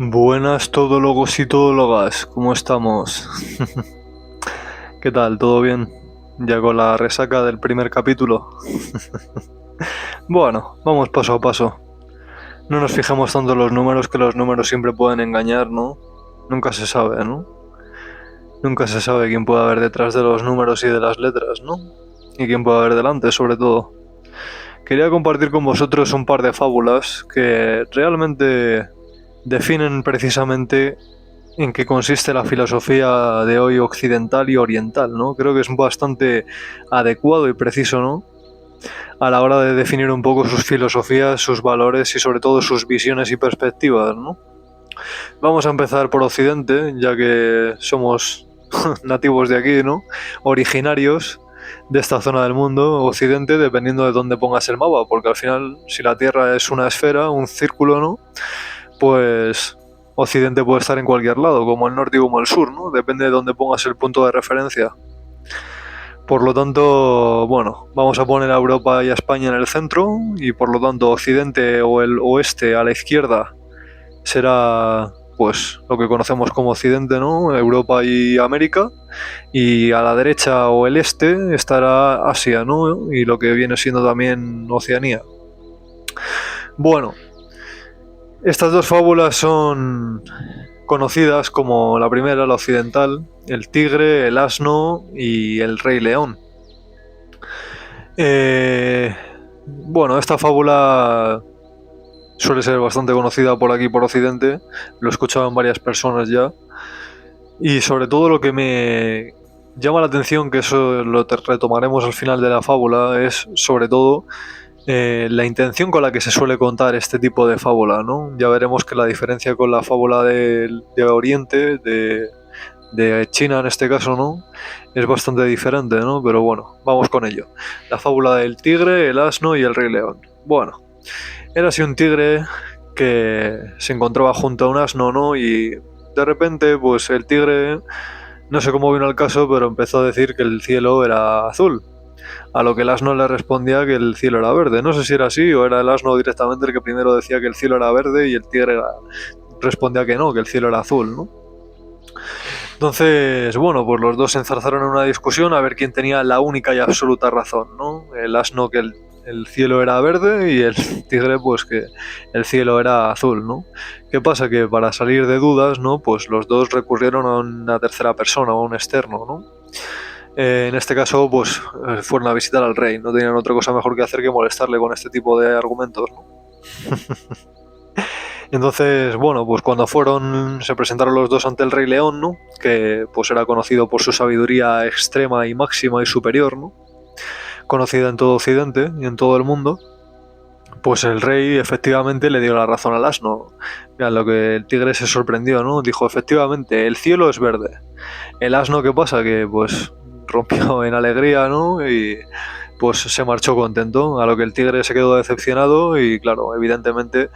Buenas todólogos y todólogas, ¿cómo estamos? ¿Qué tal? ¿Todo bien? Ya con la resaca del primer capítulo. Bueno, vamos paso a paso. No nos fijemos tanto en los números, que los números siempre pueden engañar, ¿no? Nunca se sabe, ¿no? Nunca se sabe quién puede haber detrás de los números y de las letras, ¿no? Y quién puede haber delante, sobre todo. Quería compartir con vosotros un par de fábulas que realmente definen precisamente en qué consiste la filosofía de hoy occidental y oriental, ¿no? Creo que es bastante adecuado y preciso, ¿no? A la hora de definir un poco sus filosofías, sus valores y sobre todo sus visiones y perspectivas, ¿no? Vamos a empezar por Occidente, ya que somos nativos de aquí, ¿no? Originarios de esta zona del mundo, Occidente, dependiendo de dónde pongas el mapa, porque al final, si la Tierra es una esfera, un círculo, ¿no? Pues Occidente puede estar en cualquier lado, como el norte y como el sur, ¿no? Depende de dónde pongas el punto de referencia. Por lo tanto, bueno, vamos a poner a Europa y a España en el centro y por lo tanto Occidente o el oeste a la izquierda será pues lo que conocemos como Occidente, ¿no? Europa y América, y a la derecha o el este estará Asia, ¿no? Y lo que viene siendo también Oceanía. Bueno, estas dos fábulas son conocidas como la primera, la occidental, el tigre, el asno y el rey león. Bueno, esta fábula suele ser bastante conocida por aquí, por Occidente, lo he escuchado en varias personas ya, y sobre todo lo que me llama la atención, que eso lo retomaremos al final de la fábula, es sobre todo la intención con la que se suele contar este tipo de fábula, ¿no? Ya veremos que la diferencia con la fábula de Oriente, de China en este caso, ¿no? Es bastante diferente, ¿no? Pero bueno, vamos con ello. La fábula del tigre, el asno y el rey león. Bueno, era así un tigre que se encontraba junto a un asno, ¿no? Y de repente, pues el tigre, no sé cómo vino al caso, pero empezó a decir que el cielo era azul. A lo que el asno le respondía que el cielo era verde. No sé si era así o era el asno directamente el que primero decía que el cielo era verde y el tigre respondía que no, que el cielo era azul, ¿no? Entonces, bueno, pues los dos se enzarzaron en una discusión a ver quién tenía la única y absoluta razón, ¿no? El asno que el cielo era verde y el tigre pues que el cielo era azul, ¿no? ¿Qué pasa? Que para salir de dudas, ¿no? Pues los dos recurrieron a una tercera persona, a un externo, ¿no? En este caso, pues fueron a visitar al rey, no tenían otra cosa mejor que hacer que molestarle con este tipo de argumentos, ¿no? Entonces, bueno, pues cuando fueron, se presentaron los dos ante el Rey León, ¿no? Que pues era conocido por su sabiduría extrema y máxima y superior, ¿no? Conocida en todo Occidente y en todo el mundo. Pues el rey efectivamente le dio la razón al asno. A lo que el tigre se sorprendió, ¿no? Dijo, efectivamente, el cielo es verde. El asno, ¿qué pasa? Que pues rompió en alegría, ¿no? Y pues se marchó contento. A lo que el tigre se quedó decepcionado y claro, evidentemente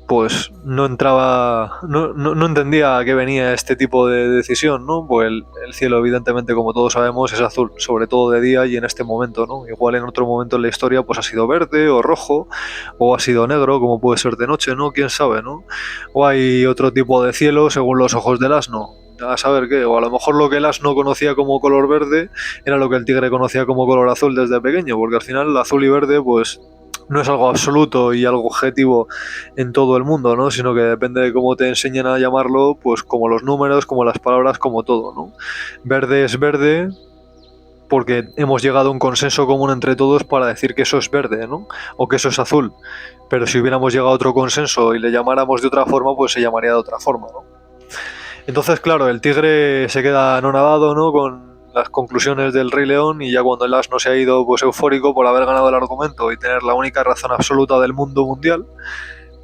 pues no entraba, no entendía a qué venía este tipo de decisión, ¿no? Pues el cielo evidentemente, como todos sabemos, es azul, sobre todo de día y en este momento, ¿no? Igual en otro momento en la historia pues ha sido verde o rojo o ha sido negro, como puede ser de noche, ¿no? Quién sabe, ¿no? O hay otro tipo de cielo según los ojos del asno. A saber qué, o a lo mejor lo que el asno conocía como color verde era lo que el tigre conocía como color azul desde pequeño, porque al final azul y verde pues no es algo absoluto y algo objetivo en todo el mundo, ¿no? Sino que depende de cómo te enseñan a llamarlo, pues como los números, como las palabras, como todo, ¿no? Verde es verde porque hemos llegado a un consenso común entre todos para decir que eso es verde, ¿no? O que eso es azul. Pero si hubiéramos llegado a otro consenso y le llamáramos de otra forma, pues se llamaría de otra forma, ¿no? Entonces, claro, el tigre se queda anonadado, ¿no? Con las conclusiones del Rey León, y ya cuando el asno se ha ido pues eufórico por haber ganado el argumento y tener la única razón absoluta del mundo mundial,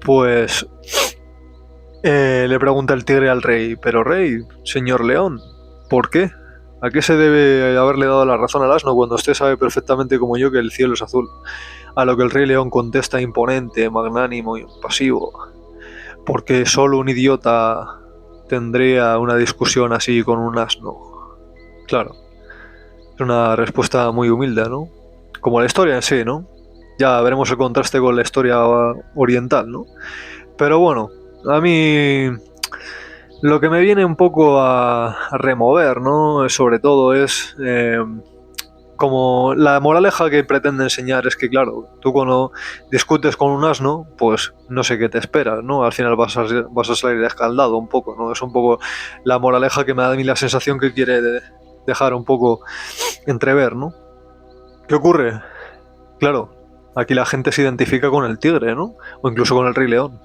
pues le pregunta el tigre al rey, pero rey, señor león, ¿por qué? ¿A qué se debe haberle dado la razón al asno cuando usted sabe perfectamente como yo que el cielo es azul? A lo que el rey león contesta imponente, magnánimo y pasivo, porque solo un idiota tendría una discusión así con un asno. Claro, es una respuesta muy humilde, ¿no? Como la historia en sí, ¿no? Ya veremos el contraste con la historia oriental, ¿no? Pero bueno, A mí lo que me viene un poco a remover, ¿no? Sobre todo es como la moraleja que pretende enseñar es que, claro, tú cuando discutes con un asno, pues no sé qué te esperas, ¿no? Al final vas a salir escaldado un poco, ¿no? Es un poco la moraleja que me da a mí la sensación que quiere dejar un poco entrever, ¿no? ¿Qué ocurre? Claro, aquí la gente se identifica con el tigre, ¿no? O incluso con el Rey León.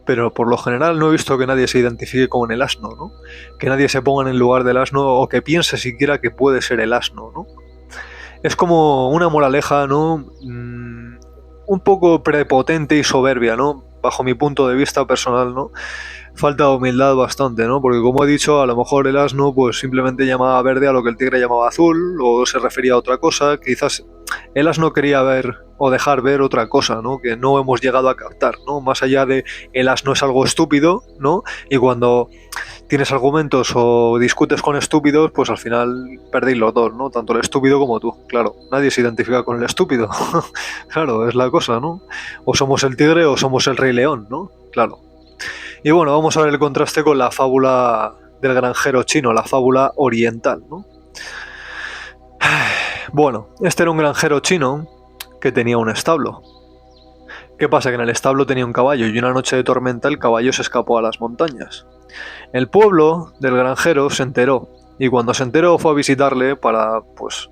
Pero por lo general no he visto que nadie se identifique con el asno, ¿no? Que nadie se ponga en el lugar del asno o que piense siquiera que puede ser el asno, ¿no? Es como una moraleja, ¿no? Un poco prepotente y soberbia, ¿no? Bajo mi punto de vista personal, ¿no? Falta humildad bastante, ¿no? Porque como he dicho, a lo mejor el asno pues simplemente llamaba verde a lo que el tigre llamaba azul, o se refería a otra cosa. Quizás el asno quería ver o dejar ver otra cosa, ¿no? Que no hemos llegado a captar, ¿no? Más allá de el asno es algo estúpido, ¿no? Y cuando tienes argumentos o discutes con estúpidos, pues al final perdéis los dos, ¿no? Tanto el estúpido como tú. Claro, nadie se identifica con el estúpido. Claro, es la cosa, ¿no? O somos el tigre o somos el Rey León, ¿no? Claro. Y bueno, vamos a ver el contraste con la fábula del granjero chino, la fábula oriental, ¿no? Bueno, este era un granjero chino que tenía un establo. ¿Qué pasa? Que en el establo tenía un caballo y una noche de tormenta el caballo se escapó a las montañas. El pueblo del granjero se enteró y cuando se enteró fue a visitarle para, pues,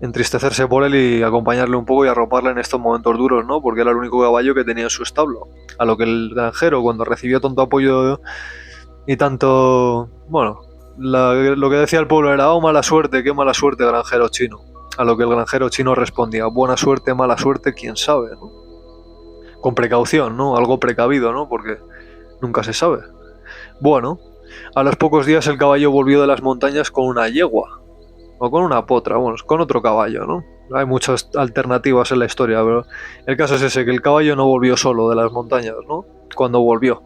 entristecerse por él y acompañarle un poco y arroparle en estos momentos duros, ¿no? Porque era el único caballo que tenía en su establo. A lo que el granjero, cuando recibió tanto apoyo y tanto... Bueno, lo que decía el pueblo era, oh, mala suerte, qué mala suerte, granjero chino. A lo que el granjero chino respondía, buena suerte, mala suerte, quién sabe, ¿no? Con precaución, ¿no? Algo precavido, ¿no? Porque nunca se sabe. Bueno, a los pocos días el caballo volvió de las montañas con una yegua. O con una potra, bueno, con otro caballo, ¿no? Hay muchas alternativas en la historia, pero el caso es ese, que el caballo no volvió solo de las montañas, ¿no? Cuando volvió.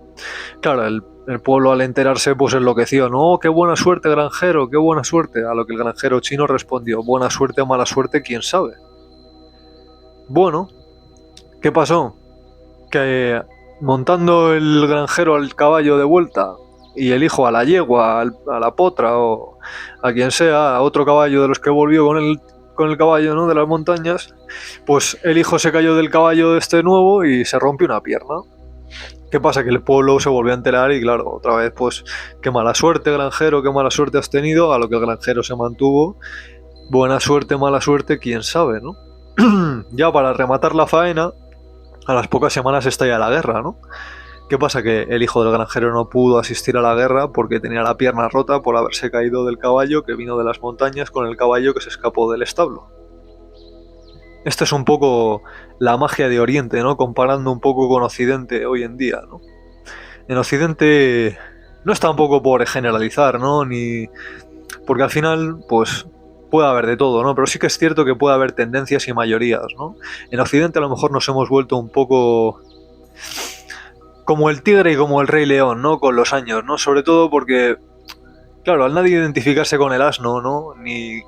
Claro, el pueblo al enterarse pues enloqueció, ¿no? Oh, qué buena suerte, granjero, qué buena suerte. A lo que el granjero chino respondió, buena suerte o mala suerte, quién sabe. Bueno, ¿qué pasó? Que montando el granjero al caballo de vuelta y el hijo a la yegua, a la potra o a quien sea, a otro caballo de los que volvió con el caballo, ¿no? De las montañas, pues el hijo se cayó del caballo este nuevo y se rompió una pierna. ¿Qué pasa? Que el pueblo se volvió a enterar y claro, otra vez pues qué mala suerte, granjero, qué mala suerte has tenido, a lo que el granjero se mantuvo, buena suerte, mala suerte, quién sabe, ¿no? Ya para rematar la faena, a las pocas semanas estalla la guerra, ¿no? ¿Qué pasa? Que el hijo del granjero no pudo asistir a la guerra porque tenía la pierna rota por haberse caído del caballo que vino de las montañas con el caballo que se escapó del establo. Esto es un poco la magia de Oriente, ¿no? Comparando un poco con Occidente hoy en día, ¿no? En Occidente no está un poco por generalizar, ¿no? Ni... Porque al final, pues, puede haber de todo, ¿no? Pero sí que es cierto que puede haber tendencias y mayorías, ¿no? En Occidente a lo mejor nos hemos vuelto un poco como el tigre y como el Rey León, ¿no? Con los años, ¿no? Sobre todo porque, claro, al nadie identificarse con el asno, ¿no? Ni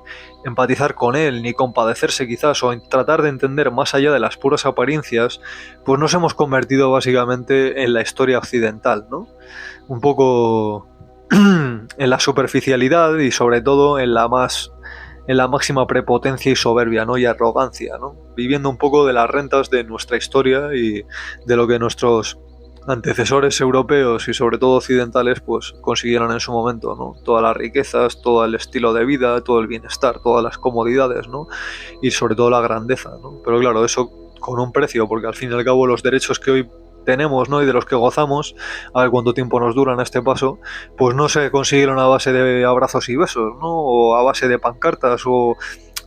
empatizar con él, ni compadecerse quizás, o tratar de entender más allá de las puras apariencias, pues nos hemos convertido básicamente en la historia occidental, ¿no? Un poco en la superficialidad y sobre todo en la máxima prepotencia y soberbia, ¿no? Y arrogancia, ¿no? Viviendo un poco de las rentas de nuestra historia y de lo que nuestros antecesores europeos y sobre todo occidentales pues consiguieron en su momento, ¿no? Todas las riquezas, todo el estilo de vida, todo el bienestar, todas las comodidades, ¿no? Y sobre todo la grandeza, ¿no? Pero claro, eso con un precio, porque al fin y al cabo los derechos que hoy tenemos, ¿no? Y de los que gozamos, a ver cuánto tiempo nos duran a este paso, pues no se consiguieron a base de abrazos y besos, ¿no? O a base de pancartas o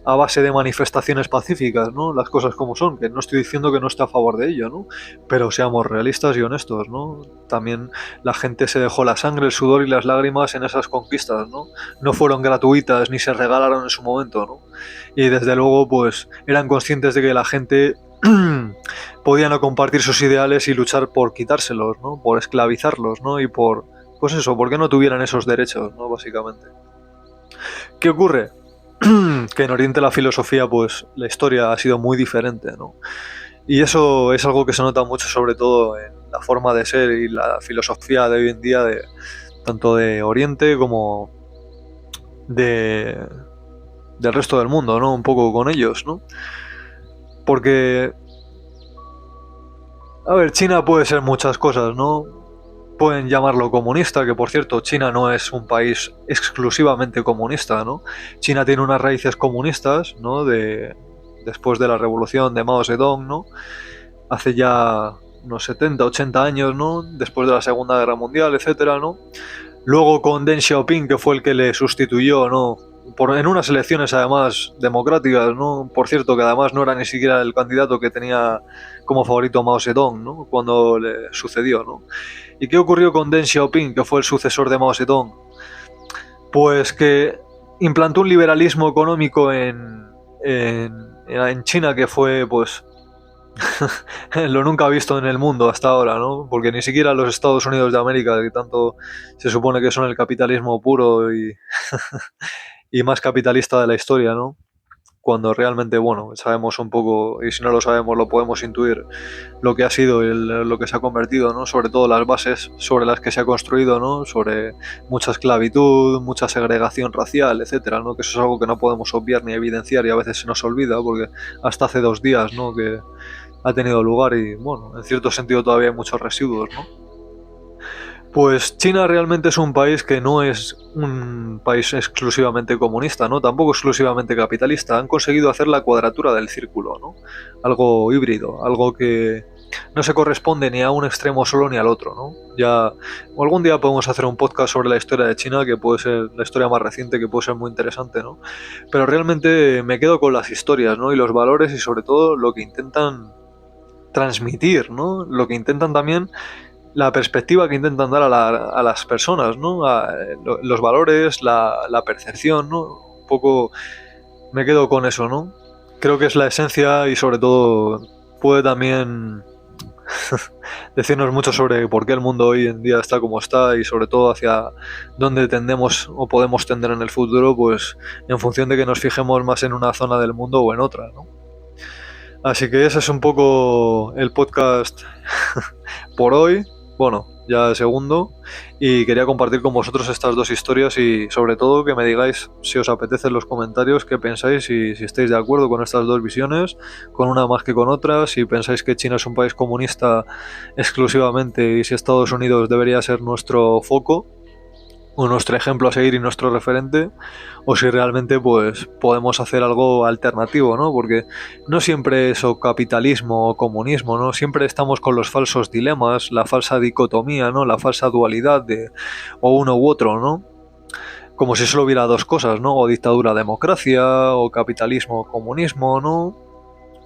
a base de manifestaciones pacíficas, ¿no? Las cosas como son, que no estoy diciendo que no esté a favor de ello, ¿no? Pero seamos realistas y honestos, ¿no? También la gente se dejó la sangre, el sudor y las lágrimas en esas conquistas, ¿no? No fueron gratuitas ni se regalaron en su momento, ¿no? Y desde luego, pues, eran conscientes de que la gente podía no compartir sus ideales y luchar por quitárselos, ¿no? Por esclavizarlos, ¿no? Y por, pues eso, por que no tuvieran esos derechos, ¿no? Básicamente. ¿Qué ocurre? Que en Oriente la filosofía, pues la historia ha sido muy diferente, ¿no? Y eso es algo que se nota mucho sobre todo la forma de ser y la filosofía de hoy en día tanto de Oriente como del resto del mundo, ¿no? Un poco con ellos, ¿no? Porque, a ver, China puede ser muchas cosas, ¿no? Pueden llamarlo comunista, que por cierto, China no es un país exclusivamente comunista, ¿no? China tiene unas raíces comunistas, ¿no? Después de la revolución de Mao Zedong, ¿no? Hace ya unos 70, 80 años, ¿no? Después de la Segunda Guerra Mundial, etcétera, ¿no? Luego con Deng Xiaoping, que fue el que le sustituyó, ¿no? En unas elecciones además democráticas, ¿no? Por cierto, que además no era ni siquiera el candidato que tenía como favorito Mao Zedong, ¿no? Cuando le sucedió, ¿no? ¿Y qué ocurrió con Deng Xiaoping, que fue el sucesor de Mao Zedong? Pues que implantó un liberalismo económico en China que fue, pues, lo nunca visto en el mundo hasta ahora, ¿no? Porque ni siquiera los Estados Unidos de América, que tanto se supone que son el capitalismo puro y más capitalista de la historia, ¿no? Cuando realmente, bueno, sabemos un poco, y si no lo sabemos lo podemos intuir, lo que ha sido lo que se ha convertido, ¿no? Sobre todo las bases sobre las que se ha construido, ¿no? Sobre mucha esclavitud, mucha segregación racial, etcétera, ¿no? Que eso es algo que no podemos obviar ni evidenciar y a veces se nos olvida porque hasta hace 2 días, ¿no? Que ha tenido lugar y, bueno, en cierto sentido todavía hay muchos residuos, ¿no? Pues China realmente es un país que no es un país exclusivamente comunista, ¿no? Tampoco exclusivamente capitalista. Han conseguido hacer la cuadratura del círculo, ¿no? Algo híbrido, algo que no se corresponde ni a un extremo solo ni al otro, ¿no? Ya algún día podemos hacer un podcast sobre la historia de China, que puede ser la historia más reciente, que puede ser muy interesante, ¿no? Pero realmente me quedo con las historias, ¿no? Y los valores y sobre todo lo que intentan transmitir, ¿no? Lo que intentan también, la perspectiva que intentan dar a las personas, ¿no? Los valores, la percepción, ¿no? Un poco me quedo con eso, ¿no? Creo que es la esencia y sobre todo puede también decirnos mucho sobre por qué el mundo hoy en día está como está y sobre todo hacia dónde tendemos o podemos tender en el futuro, pues en función de que nos fijemos más en una zona del mundo o en otra, ¿no? Así que ese es un poco el podcast por hoy. Bueno, ya el segundo. Y quería compartir con vosotros estas dos historias y sobre todo que me digáis si os apetece en los comentarios qué pensáis y si estáis de acuerdo con estas dos visiones, con una más que con otra, si pensáis que China es un país comunista exclusivamente y si Estados Unidos debería ser nuestro foco o nuestro ejemplo a seguir y nuestro referente, o si realmente pues podemos hacer algo alternativo, ¿no? Porque no siempre es o capitalismo o comunismo, ¿no? Siempre estamos con los falsos dilemas, la falsa dicotomía, ¿no? La falsa dualidad de o uno u otro, ¿no? Como si solo hubiera dos cosas, ¿no? O dictadura, democracia, o capitalismo, comunismo, ¿no?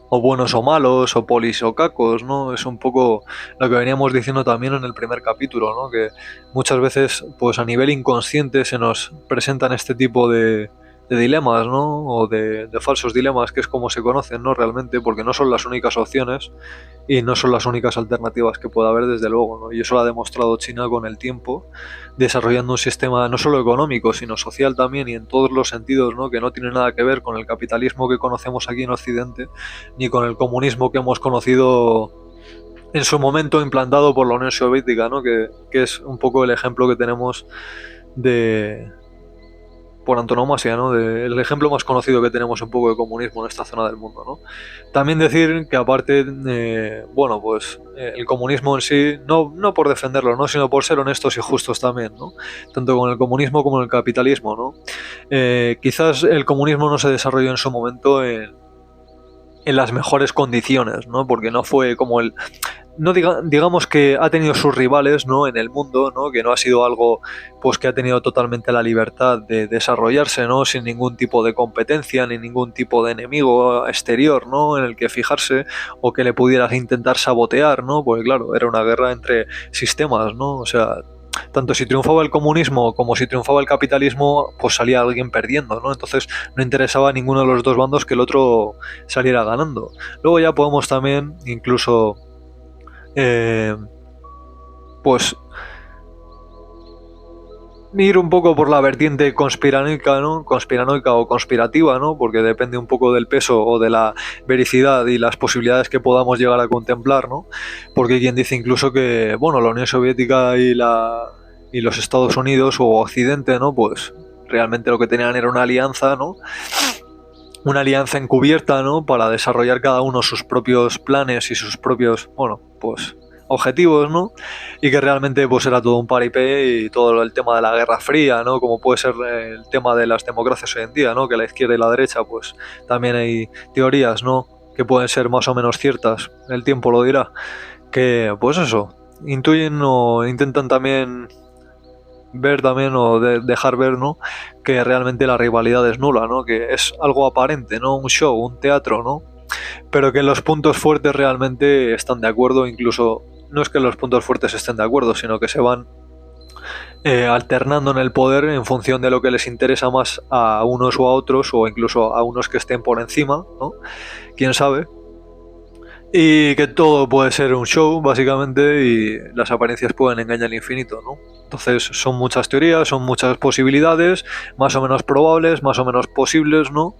O buenos o malos, o polis o cacos, ¿no? Es un poco lo que veníamos diciendo también en el primer capítulo, ¿no? Que muchas veces, pues a nivel inconsciente se nos presentan este tipo de dilemas, ¿no? O de falsos dilemas, que es como se conocen, ¿no? Realmente, porque no son las únicas opciones y no son las únicas alternativas que pueda haber, desde luego, ¿no? Y eso lo ha demostrado China con el tiempo, desarrollando un sistema no solo económico, sino social también y en todos los sentidos, ¿no? Que no tiene nada que ver con el capitalismo que conocemos aquí en Occidente, ni con el comunismo que hemos conocido en su momento implantado por la Unión Soviética, ¿no? Que es un poco el ejemplo que tenemos de por antonomasia, ¿no? El ejemplo más conocido que tenemos un poco de comunismo en esta zona del mundo, ¿no? También decir que aparte, bueno, pues el comunismo en sí, no por defenderlo, ¿no? Sino por ser honestos y justos también, ¿no? Tanto con el comunismo como el capitalismo, ¿no? Quizás el comunismo no se desarrolló en su momento en las mejores condiciones, ¿no? Porque no fue como no digamos que ha tenido sus rivales, ¿no? En el mundo, ¿no? Que no ha sido algo pues que ha tenido totalmente la libertad de desarrollarse, ¿no? Sin ningún tipo de competencia ni ningún tipo de enemigo exterior, ¿no? En el que fijarse o que le pudieras intentar sabotear, ¿no? Porque claro, era una guerra entre sistemas, ¿no? O sea, tanto si triunfaba el comunismo como si triunfaba el capitalismo, pues salía alguien perdiendo, ¿no? Entonces no interesaba a ninguno de los dos bandos que el otro saliera ganando. Luego ya podemos también incluso pues ir un poco por la vertiente conspiranoica, ¿no? Conspiranoica o conspirativa, ¿no? Porque depende un poco del peso o de la vericidad y las posibilidades que podamos llegar a contemplar, ¿no? Porque hay quien dice incluso que, bueno, la Unión Soviética y los Estados Unidos o Occidente, ¿no? Pues realmente lo que tenían era una alianza, ¿no? Una alianza encubierta, ¿no? Para desarrollar cada uno sus propios planes y sus propios, bueno, pues objetivos, ¿no? Y que realmente pues era todo un paripé y todo el tema de la Guerra Fría, ¿no? Como puede ser el tema de las democracias hoy en día, ¿no? Que la izquierda y la derecha pues también hay teorías, ¿no? Que pueden ser más o menos ciertas, el tiempo lo dirá, que pues eso, intuyen o intentan también ver también o dejar ver, ¿no? Que realmente la rivalidad es nula, ¿no? Que es algo aparente, ¿no? Un show, un teatro, ¿no? Pero que los puntos fuertes realmente están de acuerdo, incluso no es que los puntos fuertes estén de acuerdo, sino que se van alternando en el poder en función de lo que les interesa más a unos o a otros, o incluso a unos que estén por encima, ¿no? Quién sabe. Y que todo puede ser un show, básicamente, y las apariencias pueden engañar al infinito, ¿no? Entonces son muchas teorías, son muchas posibilidades, más o menos probables, más o menos posibles, ¿no?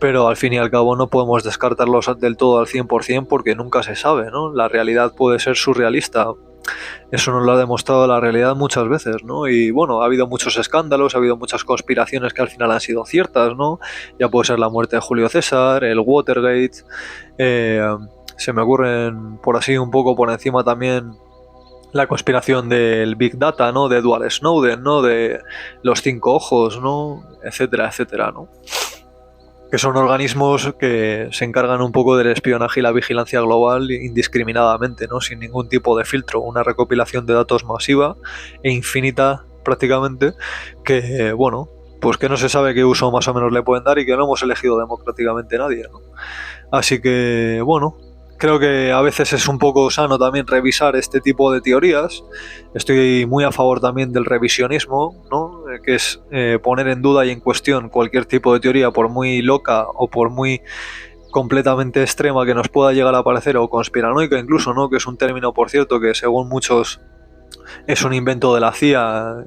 Pero al fin y al cabo no podemos descartarlos del todo al 100% porque nunca se sabe, ¿no? La realidad puede ser surrealista. Eso nos lo ha demostrado la realidad muchas veces, ¿no? Y bueno, ha habido muchos escándalos, ha habido muchas conspiraciones que al final han sido ciertas, ¿no? Ya puede ser la muerte de Julio César, el Watergate, eh, se me ocurren por así un poco por encima también la conspiración del Big Data, ¿no? De Edward Snowden, ¿no? De los 5 ojos, ¿no? Etcétera, etcétera, ¿no? Que son organismos que se encargan un poco del espionaje y la vigilancia global indiscriminadamente, ¿no? Sin ningún tipo de filtro, una recopilación de datos masiva e infinita prácticamente, que bueno, pues que no se sabe qué uso más o menos le pueden dar y que no hemos elegido democráticamente nadie, ¿no? Así que bueno, creo que a veces es un poco sano también revisar este tipo de teorías. Estoy muy a favor también del revisionismo, ¿no? Que es poner en duda y en cuestión cualquier tipo de teoría, por muy loca o por muy completamente extrema que nos pueda llegar a parecer, o conspiranoica incluso, ¿no? Que es un término, por cierto, que según muchos es un invento de la CIA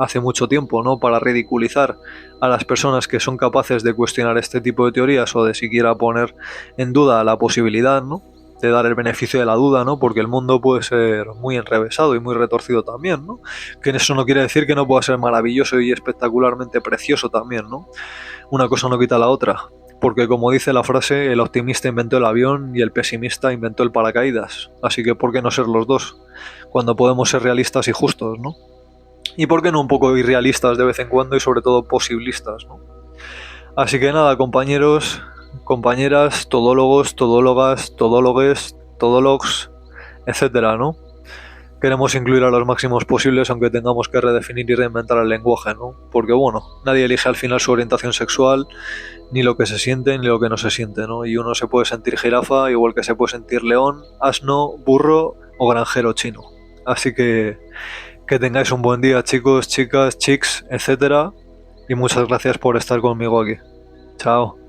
hace mucho tiempo, ¿no? Para ridiculizar a las personas que son capaces de cuestionar este tipo de teorías o de siquiera poner en duda la posibilidad, ¿no? De dar el beneficio de la duda, ¿no? Porque el mundo puede ser muy enrevesado y muy retorcido también, ¿no? Que eso no quiere decir que no pueda ser maravilloso y espectacularmente precioso también, ¿no? Una cosa no quita la otra. Porque como dice la frase, el optimista inventó el avión y el pesimista inventó el paracaídas. Así que ¿por qué no ser los dos? Cuando podemos ser realistas y justos, ¿no? Y por qué no un poco irrealistas de vez en cuando y sobre todo posiblistas, ¿no? Así que nada, compañeros, compañeras, todólogos, todólogas, todólogues, todólogs, etcétera, ¿no? Queremos incluir a los máximos posibles aunque tengamos que redefinir y reinventar el lenguaje, ¿no? Porque bueno, nadie elige al final su orientación sexual, ni lo que se siente, ni lo que no se siente, ¿no? Y uno se puede sentir jirafa, igual que se puede sentir león, asno, burro o granjero chino. Así que tengáis un buen día, chicos, chicas, chics, etcétera. Y muchas gracias por estar conmigo aquí. Chao.